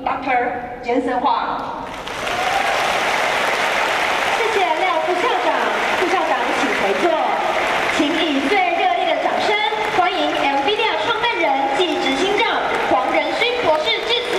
Dr. 简森华。谢谢廖副校长，副校长请回座，请以最热烈的掌声欢迎 NVIDIA 创办人暨执行长黄仁勋博士致辞。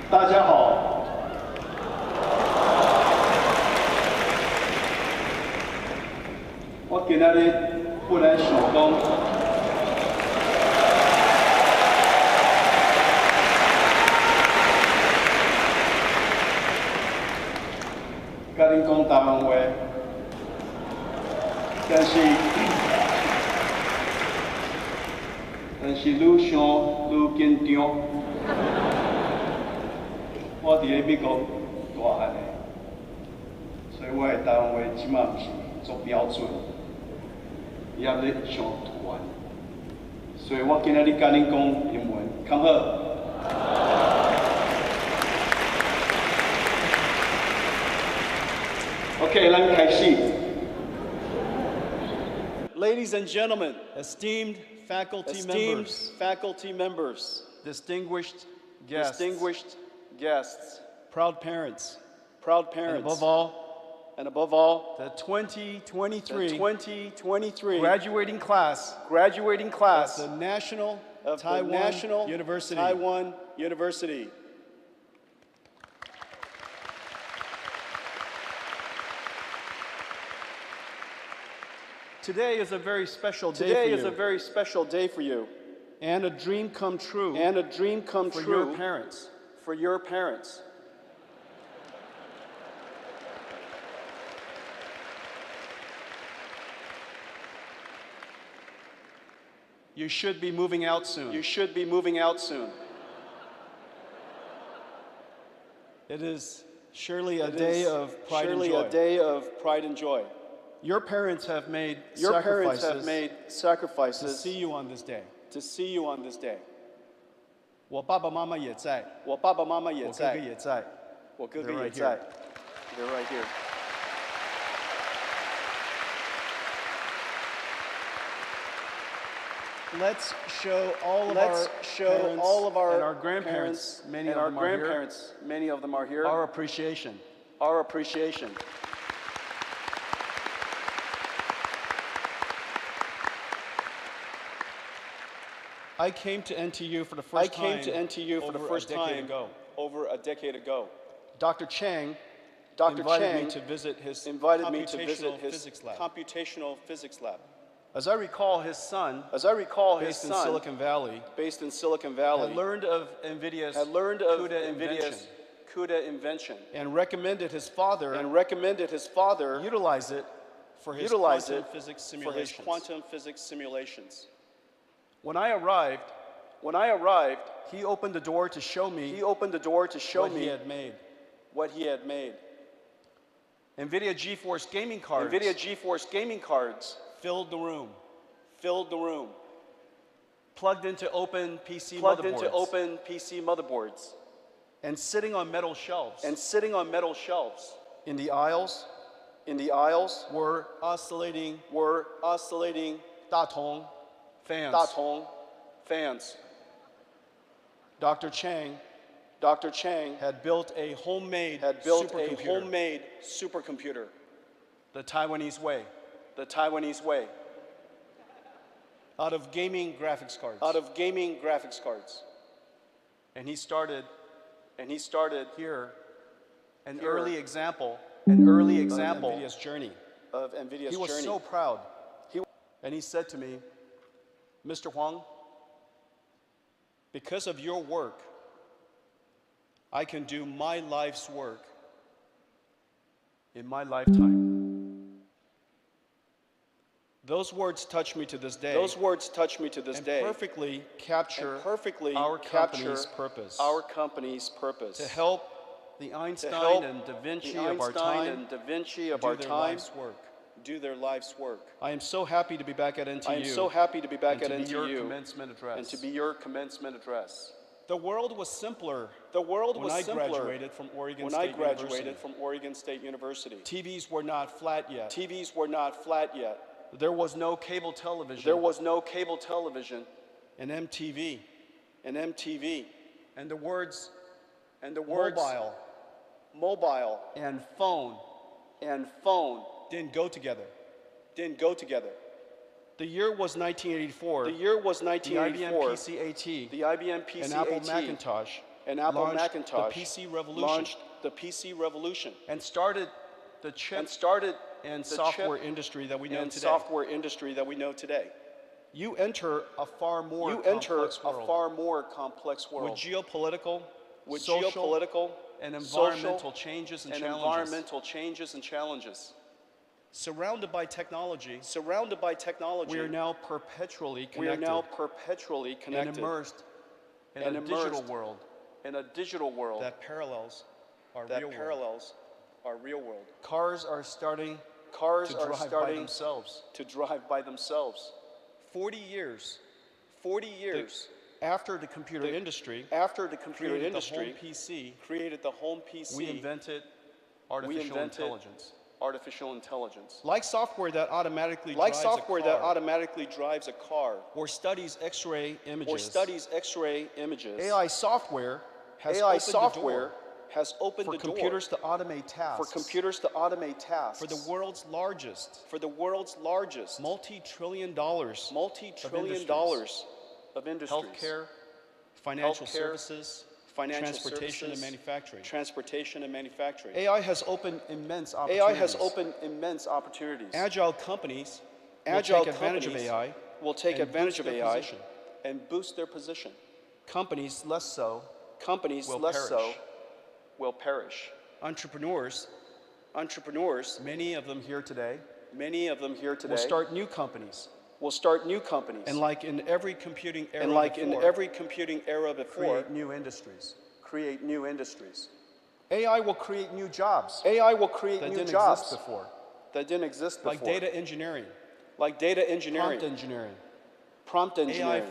大家好，我今仔日本来想讲，甲恁讲台湾话，但是愈想愈紧张。我伫咧美国大汉的，所以我的台湾话即马毋是做标准，也咧上突然，所以我今仔日甲恁讲英文，较好。OK， 咱开始。Ladies and gentlemen, esteemed faculty members, distinguished guests, proud parents, and above all, the 2023 graduating class of the National Taiwan University. Today is a very special day for you. And a dream come true. For your parents. You should be moving out soon. It is surely a day of pride and joy. Your parents have made sacrifices to see you on this day. 我爸爸妈妈也在，我哥哥也在。They're right here. Let's show all of our and our grandparents, many of them are here, our appreciation. I came to NTU for the first time over a decade ago. Dr. CHANG invited me to visit his computational physics lab. As I recall, his son, based in Silicon Valley, had learned of NVIDIA's CUDA invention and recommended his father utilize it for his quantum physics simulations. When I arrived, he opened the door to show me what he had made. NVIDIA GeForce gaming cards filled the room. Plugged into open PC motherboards. And sitting on metal shelves. In the aisles were oscillating 大筒 fans. Dr. CHANG had built a homemade supercomputer. The Taiwanese way. Out of gaming graphics cards. And he started here an early example of NVIDIA's journey. He was so proud. And he said to me, Mr. Huang, because of your work, I can do my life's work in my lifetime. Those words touch me to this day. And perfectly capture our company's purpose. To help the Einstein and Da Vinci of our time do their life's work. I am so happy to be back at NTU. And to be your commencement address. The world was simpler. When I graduated from Oregon State University. TVs were not flat yet. There was no cable television. And MTV. And the words mobile and phone didn't go together. The year was 1984. The IBM PC-AT. And Apple Macintosh. Launched the PC revolution. And started the chip and software industry that we know today. You enter a far more complex world. With geopolitical, social, and environmental changes and challenges. Surrounded by technology, we are now perpetually connected and immersed in a digital world that parallels our real world. Cars are starting to drive by themselves. 40 years after the computer industry created the home PC, we invented artificial intelligence. Like software that automatically drives a car or studies X-ray images. AI software has opened the door for computers to automate tasks. For the world's largest multi-trillion dollars of industries. Healthcare, financial services, transportation and manufacturing. AI has opened immense opportunities. Agile companies will take advantage of AI and boost their position. Companies less so will perish. Entrepreneurs, many of them here today, will start new companies. And like in every computing era before, create new industries. AI will create new jobs that didn't exist before. Like data engineering, prompt engineering,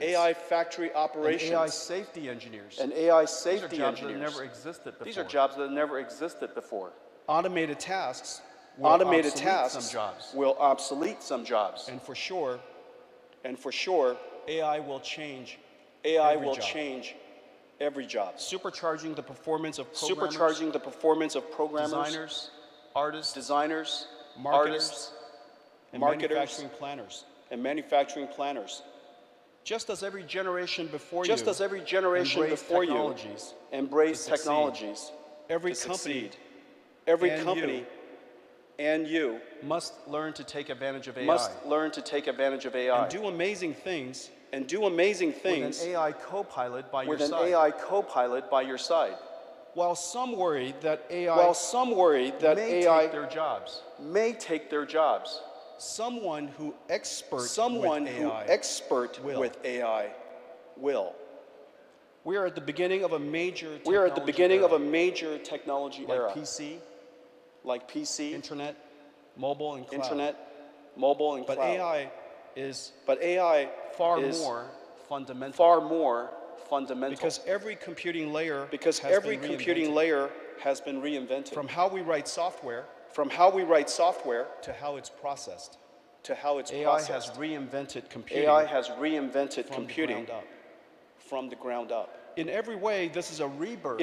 AI factory operations, and AI safety engineers. These are jobs that never existed before. Automated tasks will obsolete some jobs. And for sure, AI will change every job. Supercharging the performance of programmers, designers, marketers, and manufacturing planners. Just as every generation before you embraced technologies, every company and you must learn to take advantage of AI. And do amazing things with an AI co-pilot by your side. While some worry that AI may take their jobs, someone who expert with AI will. We are at the beginning of a major technology era. Like PC, internet, mobile, and cloud. But AI is far more fundamental. Because every computing layer has been reinvented. From how we write software to how it's processed. AI has reinvented computing from the ground up. In every way, this is a rebirth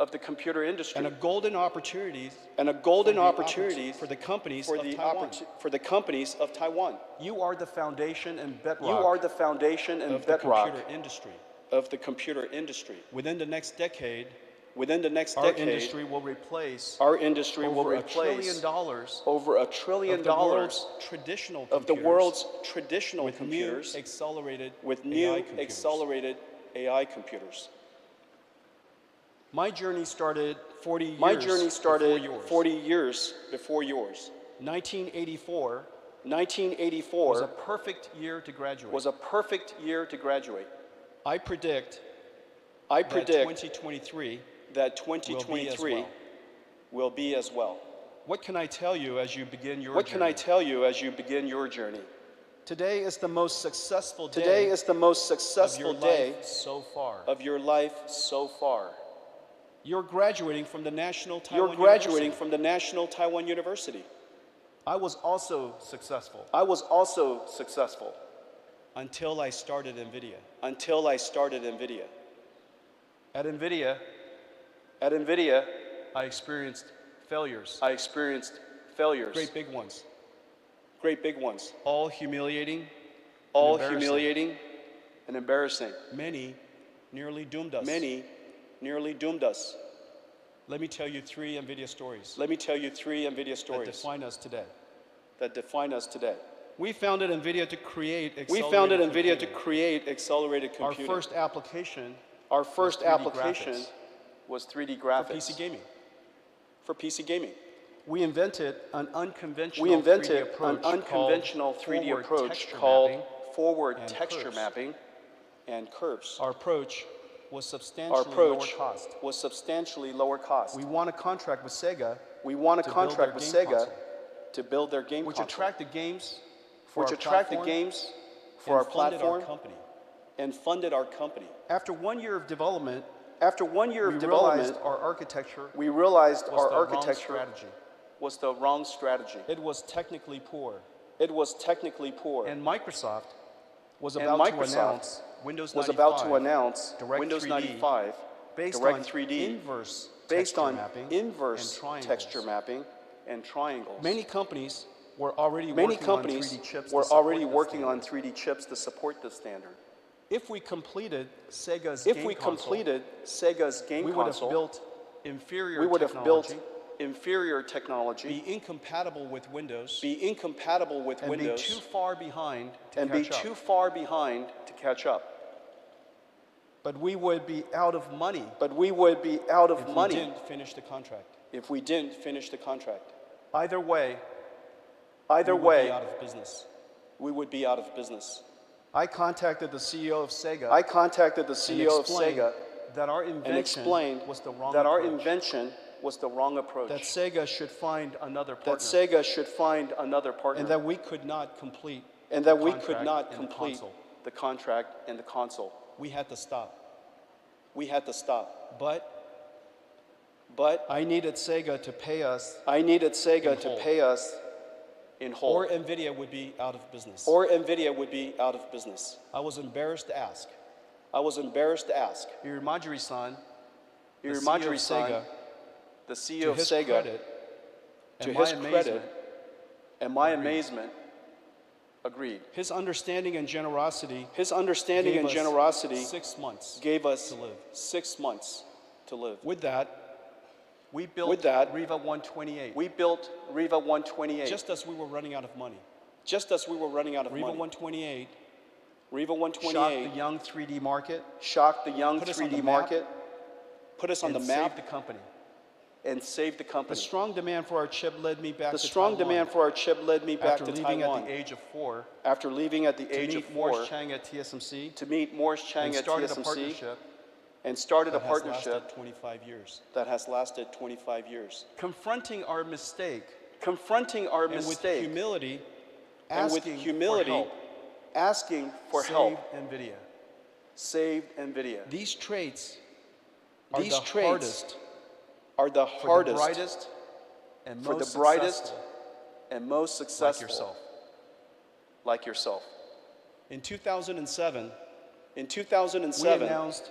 of the computer industry. And a golden opportunity for the companies of Taiwan. You are the foundation and bedrock of the computer industry. Within the next decade, our industry will replace over $1 trillion of the world's traditional computers with new accelerated AI computers. My journey started 40 years before yours. 1984 was a perfect year to graduate. I predict that 2023 will be as well. What can I tell you as you begin your journey? Today is the most successful day. Today is the most successful day so far. of your life so far. You're graduating from the National Taiwan You're graduating University. from the National Taiwan University. I was also successful I was also successful until I started NVIDIA. until I started NVIDIA. At NVIDIA, At NVIDIA, I experienced failures, I experienced failures, great big ones, great big ones, all humiliating, all embarrassing. humiliating and embarrassing. Many nearly doomed us. Many nearly doomed us. Let me tell you 3 NVIDIA stories Let me tell you 3 NVIDIA that stories define us today. that define us today. We founded NVIDIA to create We accelerated founded NVIDIA to computing. create accelerated Our computing. first application Our first 3D application graphics. was 3D for graphics PC gaming. for PC gaming. We invented an unconventional We invented 3D approach an unconventional called 3D forward approach texture called mapping forward and texture curves. mapping and curves. Our approach was Our substantially approach lower cost. was substantially lower cost. We won a contract with Sega We won a to build contract their with game Sega console, to build their game which console, attracted games for which our attracted platform games for our and funded platform our company. and funded our company. After 1 year of development, After 1 year we of realized development, our architecture we realized was our the wrong architecture strategy. was the wrong strategy. It was technically poor, It was technically poor. and Microsoft was And about to Microsoft announce Windows 95 was about to announce Direct Windows 3D 95 based Direct on 3D inverse based texture on mapping inverse and triangles. texture mapping and triangles. Many companies were already Many working companies on 3D chips to were support already this working standard. on 3D chips to support this standard. If we completed Sega's If game we console, completed Sega's game we would have console, built inferior we would have technology, built inferior technology, be incompatible with Windows, be incompatible with and Windows, be too far behind to and be catch up. too far behind to catch up. But we would be out of money But we would be out of if we money didn't finish the contract. if we didn't finish the contract. Either way, Either we would be way, out of business. we would be out of business. I contacted the CEO of Sega I contacted the and CEO of explained Sega that our and invention explained was the wrong that our approach. invention was the wrong approach. That Sega should find another partner, That Sega should find another partner. and that we could not complete and that the we contract could not and the complete console. the contract and the console. We had to stop. We had to stop. But But I needed Sega to pay us, I needed Sega In to whole. pay us in whole. or NVIDIA would be out of business. Or NVIDIA would be out of business. I was embarrassed to ask. I was embarrassed to ask Irimajiri-san, the Irimajiri-san, CEO of Sega, the CEO to of his Sega, credit, to and my his credit amazement, and my agreed. amazement, agreed. his understanding and generosity His understanding gave and us generosity 6 months gave us to live. 6 months to live. With that, we built With that, Riva 128, We built Riva 128 just as we were running out of money. just as we were running out of Riva money. 128 Riva shocked the 128 young 3D market, shocked the young put us on 3D the map, market, put us on and the saved map, the company. and saved the The company. strong demand for our chip led me back The to strong Taiwan demand for our chip led me back after to leaving Taiwan at the age of 4 after leaving at the to age of meet 4 Morris Chang at TSMC to meet Morris Chang and at started a TSMC partnership and started a that has partnership lasted 25 years. that has lasted 25 years. Confronting our mistake Confronting our and with mistake humility, and with asking humility, for help, asking for saved help, NVIDIA. saved NVIDIA. These traits are These the traits hardest are the for the hardest brightest and for most the brightest successful and most like successful yourself. like yourself. In 2007, In we 2007, announced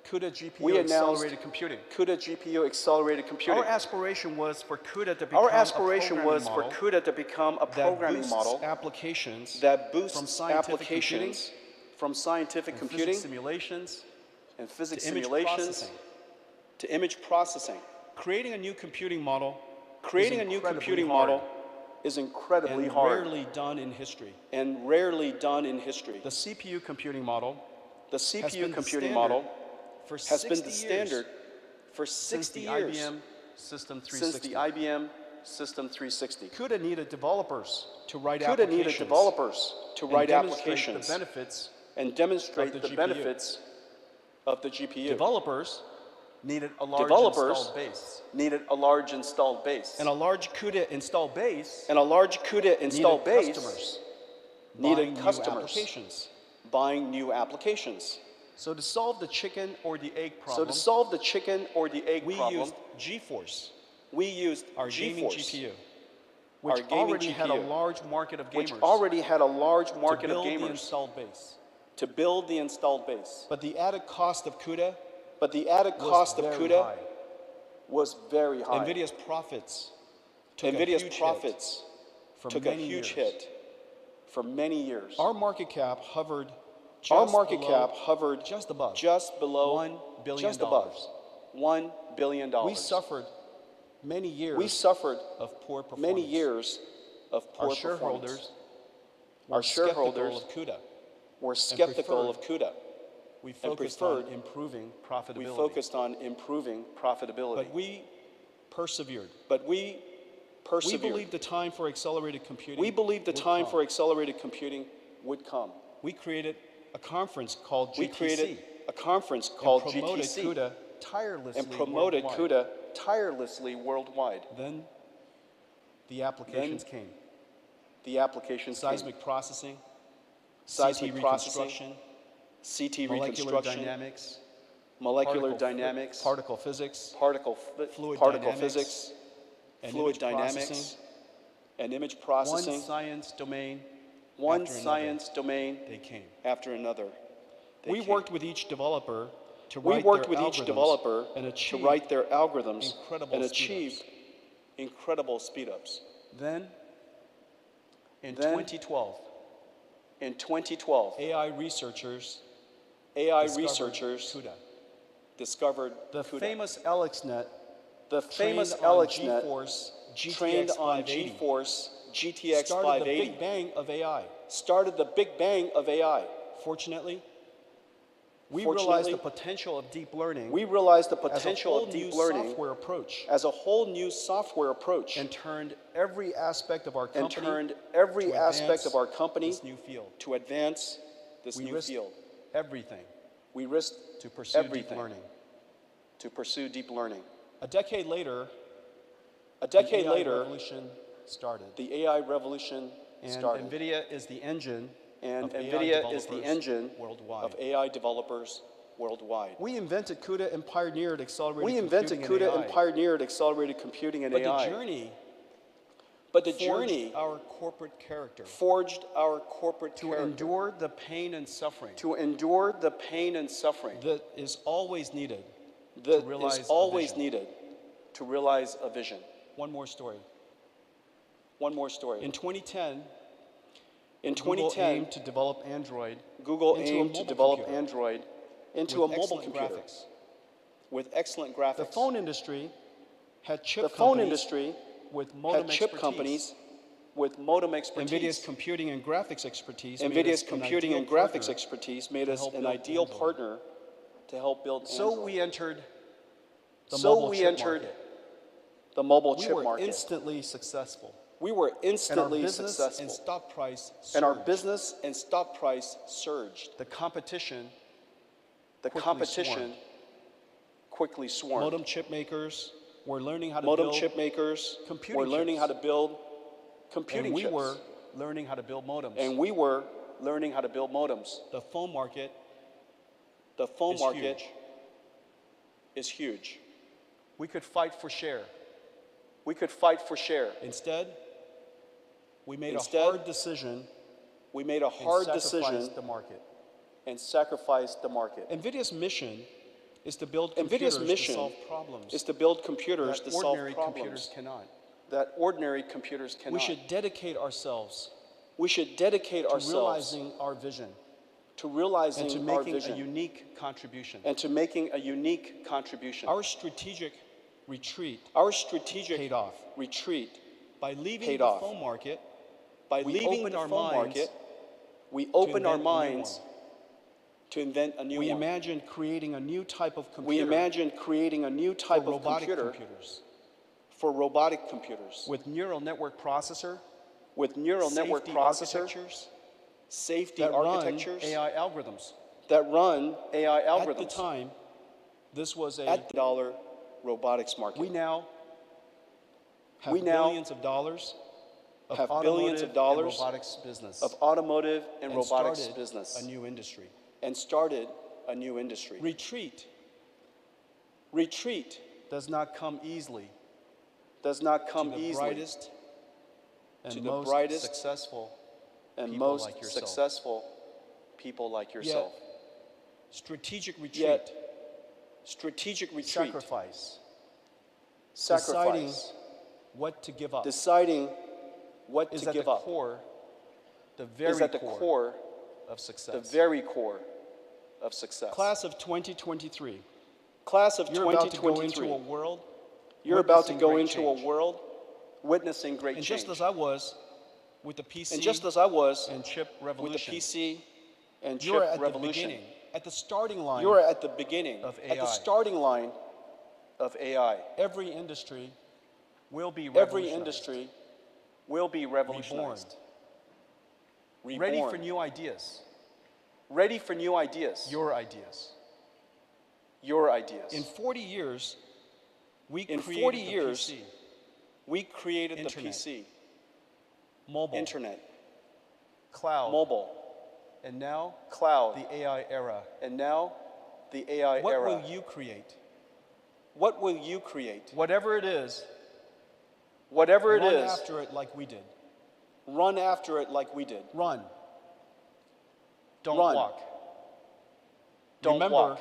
CUDA GPU we announced accelerated computing. CUDA GPU accelerated computing. Our aspiration was for CUDA to become Our aspiration a was programming for model CUDA to become a that programming boosts model applications that from boosts scientific applications from scientific and computing physics simulations and physics to image simulations processing. to image processing. Creating a new computing model Creating is a new incredibly computing hard model is incredibly and hard rarely done in history. and rarely done in history. The CPU computing model The has CPU been the computing standard model for has 60 been the years standard for since 60 the years IBM System since 360. the IBM System 360. CUDA needed developers to write CUDA applications needed developers to and write demonstrate applications the benefits and demonstrate of the the GPU. benefits of the GPU. Developers needed a large Developers installed base. needed a large installed base. And a large CUDA installed base And a large CUDA installed needed base customers. needed new customers applications. buying new applications. So to solve the chicken or the egg So problem, to solve the chicken or the egg we problem, used GeForce, we used our gaming GeForce, GPU, our which gaming already had a GPU, large market of gamers which already had a large to market of build the gamers installed base. to build the installed base. But the added cost of CUDA But the added was cost of very CUDA high. was very high. NVIDIA's profits took a NVIDIA's huge hit profits for took a many huge years. hit for many years. Our market cap hovered just Our market below- cap hovered just above just below $1 billion. just above $1 billion. We suffered many years We suffered of poor performance. many years of poor Our performance. shareholders Our were skeptical shareholders of CUDA. were skeptical of preferred- CUDA. We focused on preferred- improving We profitability. focused on improving profitability. But we persevered. We persevered. We believed the time for accelerated computing We believed the would time come. for accelerated computing would come. We created a conference called GTC. We created a conference and called promoted GTC CUDA tirelessly and promoted worldwide. CUDA tirelessly worldwide. Then the applications came. The applications came. Seismic processing, Seismic CT processing, reconstruction, CT molecular reconstruction, dynamics, molecular particle- dynamics, particle physics, fluid dynamics, physics, and fluid image dynamics, processing. and image One processing. science domain One after another, science domain they came. after another. They We came. worked with each developer to We write worked their with each algorithms developer and to achieve write their algorithms incredible and speed-ups. achieve incredible speedups. Then, in Then, 2012, In 2012, AI researchers AI CUDA. discovered The CUDA. famous LXNet The famous trained on LXNet GeForce trained GTX on 580 GeForce GTX started the 580 big bang of AI. started the big bang of AI. Fortunately, we Fortunately, realized the potential of deep learning We realized the as a potential whole of new deep learning software approach as a whole new software approach and turned every aspect of our and company turned every to aspect advance of our company this new field. to advance this We new risked field. everything We risked to pursue deep everything learning. to pursue deep learning. A decade later, A decade the AI later, revolution started. the AI revolution And started. NVIDIA is the engine And of AI NVIDIA is the developers engine worldwide. of AI developers worldwide. We invented CUDA and pioneered accelerated We invented computing CUDA and AI. pioneered accelerated computing and But AI. the journey But the forged journey our corporate character forged our corporate to character endure the pain and suffering to endure the pain and suffering that is always needed that to realize is a always vision. needed to realize a vision. One more story. One more story. In 2010, In Google 2010, aimed to develop Android Google into a aimed to mobile develop computer Android into with a mobile excellent computer graphics. with excellent graphics. The phone industry had chip The phone companies industry with modem had chip expertise. companies with modem expertise. NVIDIA's computing and graphics expertise made NVIDIA's us an computing ideal and graphics partner. expertise made to us help an build ideal Android. partner to help build So Android. we entered the So mobile we chip entered market. the mobile We chip were market. instantly successful. We were And our instantly business successful. and stock price And our surged. business and stock price surged. The competition The quickly competition swarmed. quickly swarmed. Modem chip makers were learning how to Modem build chip makers computing were learning chips. how to build computing and we chips. were learning how to build modems. And we were learning how to build modems. The phone market The phone is market huge. is huge. We could fight for share. We could fight for share. Instead, we made Instead, a hard decision We made a and hard sacrificed decision the market. and sacrificed the market. NVIDIA's mission is to build NVIDIA's computers to mission solve problems is to build computers that to solve ordinary problems computers cannot. that ordinary computers cannot. We should dedicate ourselves We should dedicate to ourselves realizing our vision to realizing and to our making a vision unique contribution. and to making a unique contribution. Our strategic retreat Our strategic paid off. retreat By leaving paid the off. phone market, by we leaving opened the our phone minds market, we opened our invent a new minds to invent a new we one. imagined creating a new type of computer We imagined creating a new for type of robotic computer computers for robotic computers with neural network processor, with neural network safety processor, architectures safety that architectures run AI algorithms. that run AI algorithms. At the time, this was At the dollar robotics market. we now have We now billions of dollars have billions of dollars of automotive and robotics business a new industry. and started a new industry. Retreat does not come easily to the brightest and most successful and people most like yourself. successful people like yourself. Strategic retreat. Yet, strategic retreat, Sacrifice. sacrifice, Deciding what to give up deciding what is to at give the up core, the is very at the core, of success. the very core of success. Class of 2023. Class of You're about to go 2023, into a world. you're about to witnessing go great into change. a world witnessing great And change. just as I was with the PC And just as I was and chip with the revolution, PC and you're chip at the revolution, beginning, at the starting line. you're at the beginning, of at the AI. starting line of AI. Every industry will be Every revolutionized. industry will be revolutionized. Ready for new ideas. Ready for new ideas. Your ideas. Your ideas. In 40 years, we In created 40 the years, PC, we created Internet. the PC, mobile, internet, cloud, mobile, and now cloud, the AI era. and now the AI What era. will you create? What will you create? Whatever it is, Whatever it run is, after it like we did. run after it like we did. Run. Don't Run. walk. Don't Remember, walk.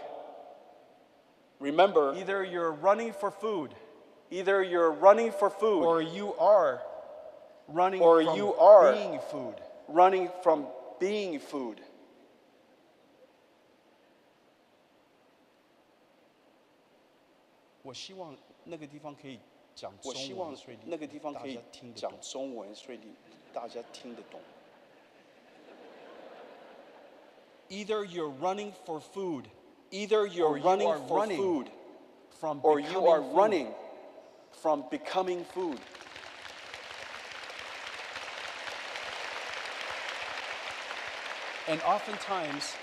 Remember, either you're running for food, either you're running for food or you are running Or from you are being food. running from being food. 我希望那个地方可以讲中我希望文，所以那个地方可以大家听得讲懂。中文，所以大家听得懂。 Either you're running for food, Either you're or you running are for running food, from or you becoming are food. running from becoming food. And oftentimes,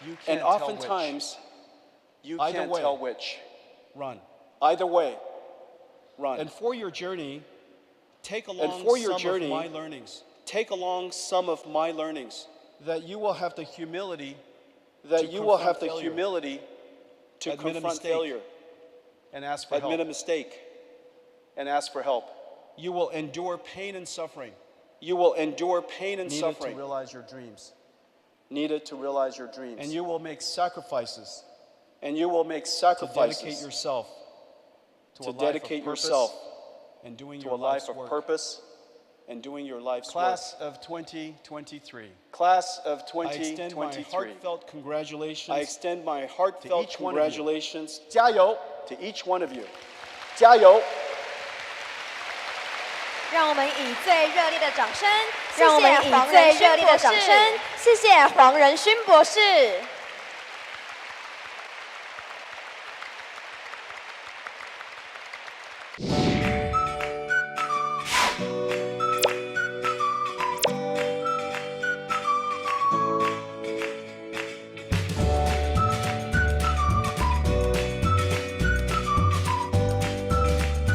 you And can't tell oftentimes, you Either can't way. tell which. which. Run. Either way, run. And for your journey, take And along for your some journey, of my learnings. take along some of my learnings. That you will have the humility That to you will confront have the failure. humility to Admit a confront mistake. failure, and ask for admit a help. mistake, and ask for help. You will endure pain and suffering You will endure pain and needed suffering to realize your dreams. needed to realize your dreams. And you will make sacrifices And you will make to sacrifices dedicate yourself to, to a life dedicate of purpose yourself and doing to your a life life's of work. purpose and doing your life's Class work. of 2023. Class of I extend my 2023. heartfelt congratulations I extend my heartfelt each one of you. congratulations 加油 to each one of you. 加油！让我们以最热烈的掌声，让我们以最热烈的掌声，谢谢黄仁勋博士。